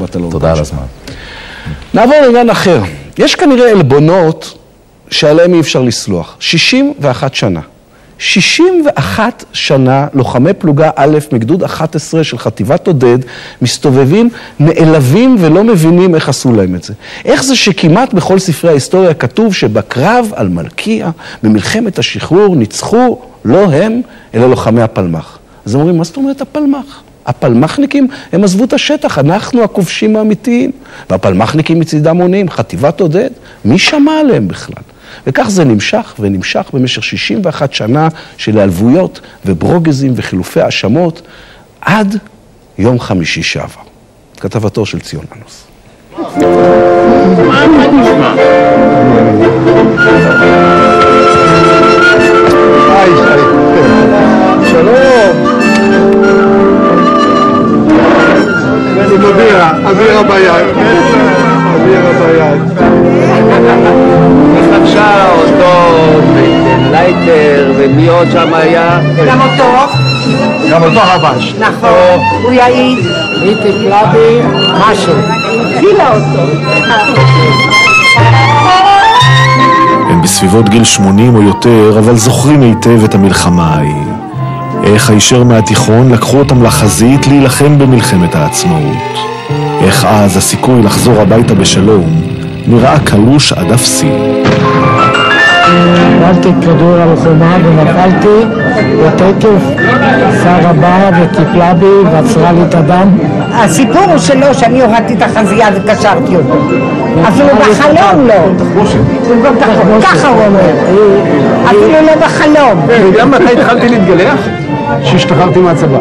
אתה לא... תודה על הזמן. נעבור לעניין אחר. יש כנראה אלבונות שעליהם אי אפשר לסלוח. 61 שנה. 61 שנה לוחמי פלוגה א' מגדוד 11 של חטיבת עודד מסתובבים, נעלבים ולא מבינים איך עשו להם את זה. איך זה שכמעט בכל ספרי ההיסטוריה כתוב שבקרב על מלכיה במלחמת השחרור ניצחו לא הם אלא לוחמי הפלמ"ח. אז הם אומרים, מה זאת אומרת הפלמ"ח? הפלמ"חניקים הם עזבו את השטח, אנחנו הכובשים האמיתיים. והפלמ"חניקים מצידם עונים, חטיבת עודד, מי שמע עליהם בכלל? וכך זה נמשך ונמשך במשך 61 שנה של העלבויות וברוגזים וחילופי האשמות עד יום חמישי שעבר. כתבתו של ציון מנוס. מה נשמע? היי, שלום. אני אבירה ביד. יש עכשיו אותו, לייטר, ומי עוד שם היה? גם אותו חבש. נכון, הוא יעיד. איתי פלאבי, משהו. התחילה אותו. הם בסביבות גיל 80 או יותר, אבל זוכרים היטב את המלחמה ההיא. איך הישר מהתיכון לקחו אותם לחזית להילחם במלחמת העצמאות. איך אז הסיכוי לחזור הביתה בשלום נראה קלוש עד אפסי. קיבלתי כדור על החומה ונפלתי בתקף, שרה באה וטיפלה בי ועצרה לי את הדם. הסיפור הוא שלו שאני הורדתי את החזייה וקשרתי אותו. אפילו בחלום לא. ככה הוא אומר. אפילו לא בחלום. אתה יודע מתי התחלתי להתגלח? שהשתחררתי מהצבא.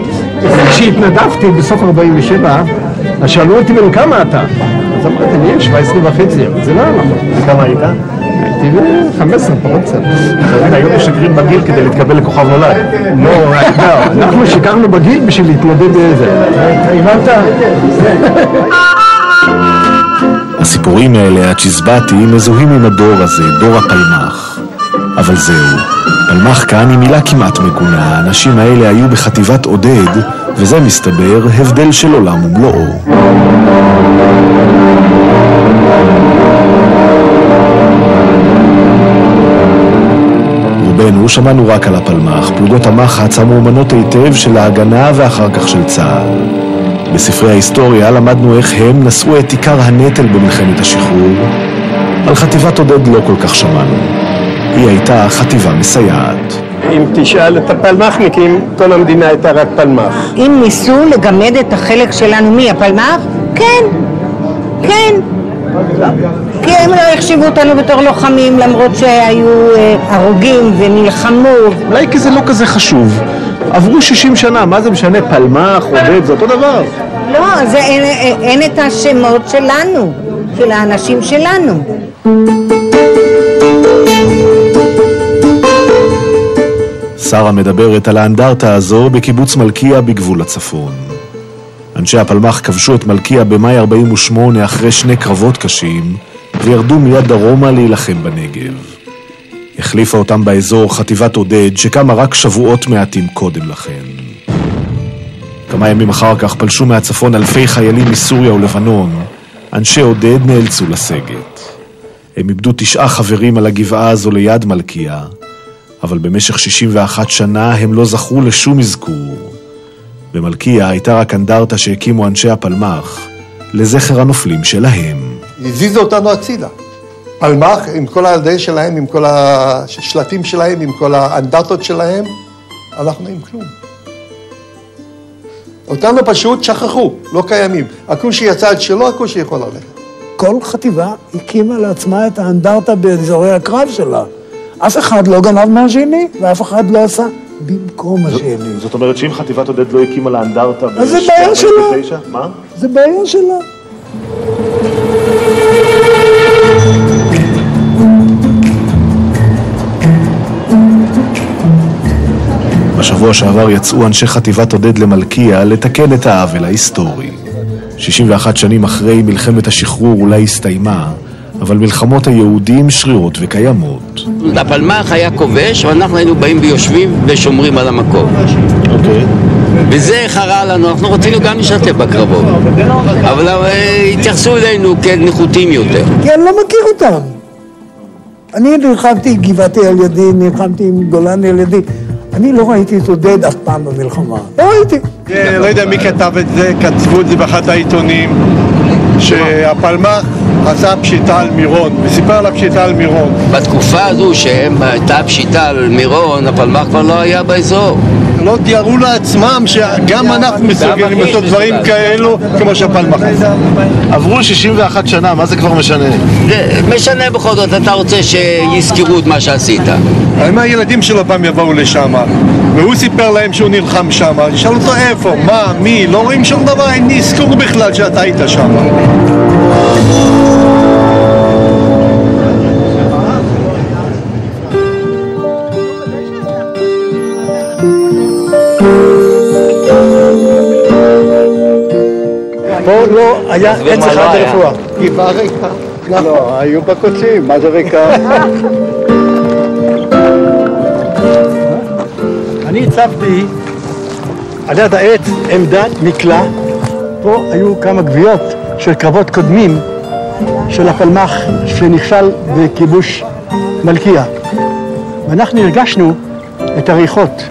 כשהתנדבתי בסוף 47, אז שאלו אותי בן כמה אתה? אז אמרתי, אני 17 וחצי, זה לא נכון. כמה היית? הייתי 15 פחות קצת. היום משקרים בגיל כדי להתקבל לכוכב נולד. לא, אנחנו שיקרנו בגיל בשביל להתמודד בזה. הבנת? הסיפורים האלה, הצ'יזבטים, מזוהים עם הדור הזה, דור הפלמ"ח. אבל זהו, פלמ"ח כאן היא מילה כמעט מגונה. האנשים האלה היו בחטיבת עודד, וזה מסתבר הבדל של עולם ומלואו. רובנו שמענו רק על הפלמ"ח, פלוגות המחץ המאומנות היטב של ההגנה ואחר כך של צה"ל. בספרי ההיסטוריה למדנו איך הם נשאו את עיקר הנטל במלחמת השחרור. על חטיבת עודד לא כל כך שמענו. היא הייתה חטיבה מסייעת. אם תשאל את הפלמ"חניקים, כל המדינה הייתה רק פלמ"ח. אם ניסו לגמד את החלק שלנו מי הפלמ"ח? כן, כן. כי הם לא החשיבו אותנו בתור לוחמים, למרות שהיו הרוגים ונלחמו. אולי כי זה לא כזה חשוב. עברו 60 שנה, מה זה משנה? פלמ"ח, עודד, זה אותו דבר. לא, אין את השמות שלנו, של האנשים שלנו. שרה מדברת על האנדרטה הזו בקיבוץ מלכיה בגבול הצפון. אנשי הפלמ"ח כבשו את מלכיה במאי 48 אחרי 2 קרבות קשים, וירדו מיד דרומה להילחם בנגב. החליפה אותם באזור חטיבת עודד שקמה רק שבועות מעטים קודם לכן. כמה ימים אחר כך פלשו מהצפון אלפי חיילים מסוריה ולבנון. אנשי עודד נאלצו לסגת. הם איבדו 9 חברים על הגבעה הזו ליד מלכיה, אבל במשך 61 שנה הם לא זכו לשום אזכור. במלכיה הייתה רק אנדרטה שהקימו אנשי הפלמ"ח לזכר הנופלים שלהם. הזיזו אותנו הצידה. פלמ"ח עם כל הילדי שלהם, עם כל השלטים שלהם, עם כל האנדרטות שלהם, אנחנו עם כלום. אותנו פשוט שכחו, לא קיימים. הכושי יצא עד שלא, הכושי יכול ללכת. כל חטיבה הקימה לעצמה את האנדרטה באזורי הקרב שלה. אף אחד לא גנב מהשני, ואף אחד לא עשה במקום השני. זאת אומרת שאם חטיבת עודד לא הקימה לאנדרטה אז זה בעיה שלה. מה? זה בעיה שלה. בשבוע שעבר יצאו אנשי חטיבת עודד למלכיה לתקן את העוול ההיסטורי. 61 שנים אחרי מלחמת השחרור אולי הסתיימה, אבל מלחמות היהודים שרירות וקיימות. הפלמ"ח היה כובש, ואנחנו היינו באים ויושבים ושומרים על המקום. וזה חרה לנו, אנחנו רצינו גם לשתף בקרבות. אבל התייחסו אלינו כנחותים יותר. כי אני לא מכיר אותם. אני נלחמתי עם גבעתי על ידי, נלחמתי עם גולני על ידי. אני לא ראיתי את עודד אף פעם במלחמה. לא ראיתי. לא יודע מי כתב את זה, כתבו את זה באחד העיתונים, שהפלמ"ח עשה פשיטה על מירון, וסיפר על הפשיטה על מירון. בתקופה הזו שהייתה פשיטה על מירון, הפלמ"ח כבר לא היה באזור. לא תיארו לעצמם שגם אנחנו מסוגלים לעשות דברים כאלו כמו שהפלמ"ח. עברו 61 שנה, מה זה כבר משנה? משנה בכל זאת, אתה רוצה שיזכרו את מה שעשית. אם הילדים שלו פעם יבואו לשם, והוא סיפר להם שהוא נלחם שם, ישאל אותו איפה, מה, מי, לא רואים שום דבר, אין לי זכור בכלל שאתה היית שם. פה לא היה עץ אחד לרפואה. גבעה ריקה. לא, היו בקוצים, מה זה ריקה? אני הצבתי על יד העץ עמדת מקלע. פה היו כמה גוויות של קרבות קודמים של הפלמ"ח שנכשל בכיבוש מלכיה. ואנחנו הרגשנו את הריחות.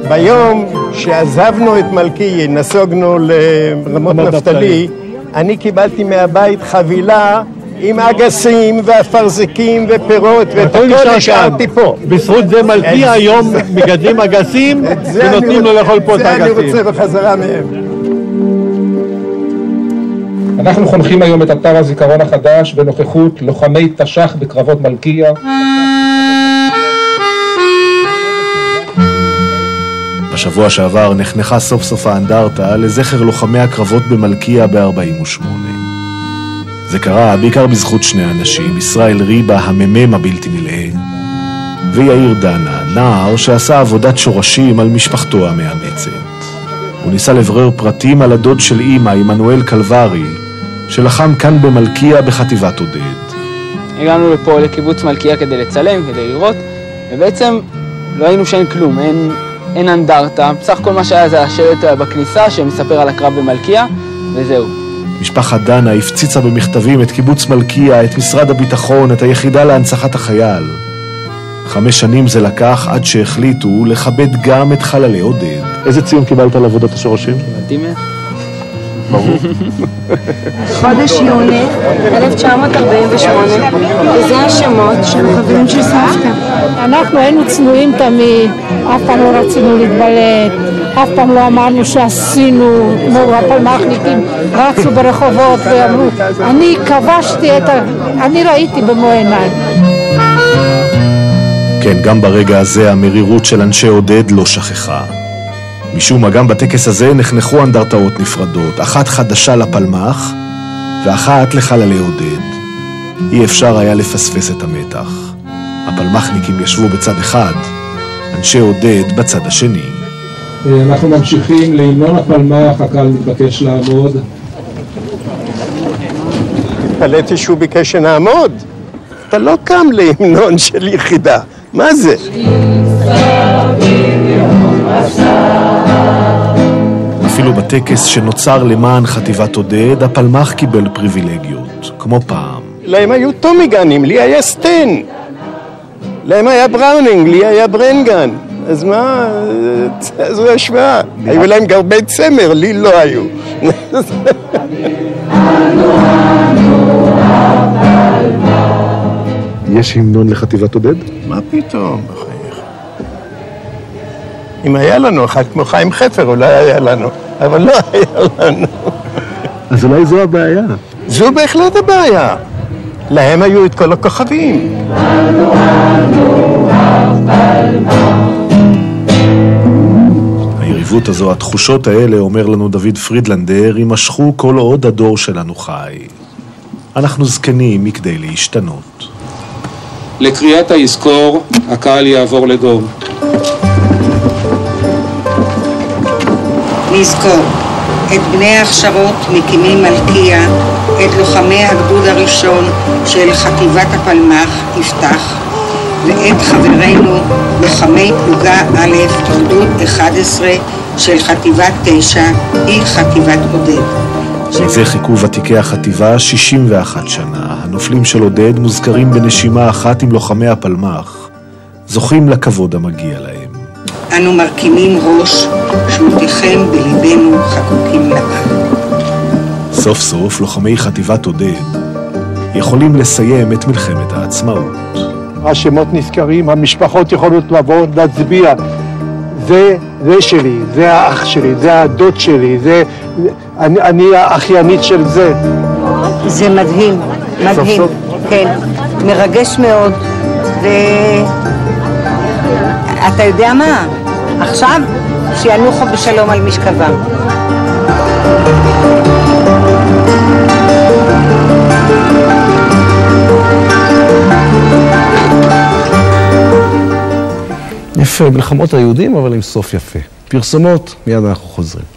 ביום שעזבנו את מלכיה, נסוגנו לרמות נפתלי, אני קיבלתי מהבית חבילה עם אגסים ואפרזקים ופירות, ואת הכל השארתי פה. בזכות זה מלכיה היום מגדלים אגסים ונותנים לו לאכול פה את האגסים. זה אני רוצה בחזרה מהם. אנחנו חונכים היום את אתר הזיכרון החדש בנוכחות לוחמי תש"ח בקרבות מלכיה. בשבוע שעבר נחנכה סוף סוף האנדרטה לזכר לוחמי הקרבות במלכיה ב-48. זה קרה בעיקר בזכות שני אנשים, ישראל ריבה, הממם הבלתי נלאה, ויאיר דנה, נער שעשה עבודת שורשים על משפחתו המאמצת. הוא ניסה לברר פרטים על הדוד של אמא, עמנואל קלברי, שלחם כאן במלכיה בחטיבת עודד. הגענו לפה לקיבוץ מלכיה כדי לצלם, כדי לראות, ובעצם לא היינו שאין כלום, אין אנדרטה, בסך כל מה שהיה זה השלט בכניסה שמספר על הקרב במלכיה, וזהו. משפחת דנה הפציצה במכתבים את קיבוץ מלכיה, את משרד הביטחון, את היחידה להנצחת החייל. 5 שנים זה לקח עד שהחליטו לכבד גם את חללי עודד. איזה ציון קיבלת על עבודת השורשים? קיבלתי 100. ברור. חודש יוני 1948, וזה השמות של החברים של סבתא. אנחנו היינו צנועים תמיד, אף פעם לא רצינו להתבלט, אף פעם לא אמרנו שעשינו, כמו הפלמ"חניקים רצו ברחובות ואמרו, אני כבשתי אני ראיתי במו עיניי. כן, גם ברגע הזה המרירות של אנשי עודד לא שכחה. משום מה גם בטקס הזה נחנכו אנדרטאות נפרדות, אחת חדשה לפלמ"ח ואחת לחללי עודד. אי אפשר היה לפספס את המתח. הפלמ"חניקים ישבו בצד אחד, אנשי עודד בצד השני. אנחנו ממשיכים להמנון הפלמ"ח, הקהל מתבקש לעמוד. התפלאתי שהוא ביקש שנעמוד. אתה לא קם להמנון של יחידה. מה זה? אפילו בטקס שנוצר למען חטיבת עודד, הפלמ"ח קיבל פריבילגיות, כמו פעם. להם היו טומיגנים, לי היה סטן. להם היה בראונינג, לי היה ברנגן. אז מה? זו השוואה. היו להם גרבי צמר, לי לא היו. יש המנון לחטיבת עודד? מה פתאום? אם היה לנו אחד כמו חיים חפר, אולי היה לנו, אבל לא היה לנו. אז אולי זו הבעיה. זו בהחלט הבעיה. להם היו את כל הכוכבים. היריבות הזו, התחושות האלה, אומר לנו דוד פרידלנדר, יימשכו כל עוד הדור שלנו חי. אנחנו זקנים מכדי להשתנות. לקריאת היזכור, הקהל יעבור לדום. נזכור את בני ההכשרות מקימים מלכיה, את לוחמי הגדוד הראשון של חטיבת הפלמ"ח יפתח ואת חברינו לוחמי פלוגה א' גדוד 11 של חטיבת 9 היא חטיבת עודד. לזה חיכו ותיקי החטיבה 61 שנה. הנופלים של עודד מוזכרים בנשימה אחת עם לוחמי הפלמ"ח, זוכים לכבוד המגיע להם. אנו מרכינים ראש, שמותיכם בליבנו חקוקים לעד. סוף סוף לוחמי חטיבת עודד יכולים לסיים את מלחמת העצמאות. השמות נזכרים, המשפחות יכולות לבוא, להצביע. זה שלי, זה האח שלי, זה הדוד שלי, אני האחיינית של זה. זה מדהים, מדהים, כן, מרגש מאוד. ואתה יודע מה? עכשיו שינוחו בשלום על משכבם. יפה, מלחמות היהודים, אבל עם סוף יפה. פרסומות, מיד אנחנו חוזרים.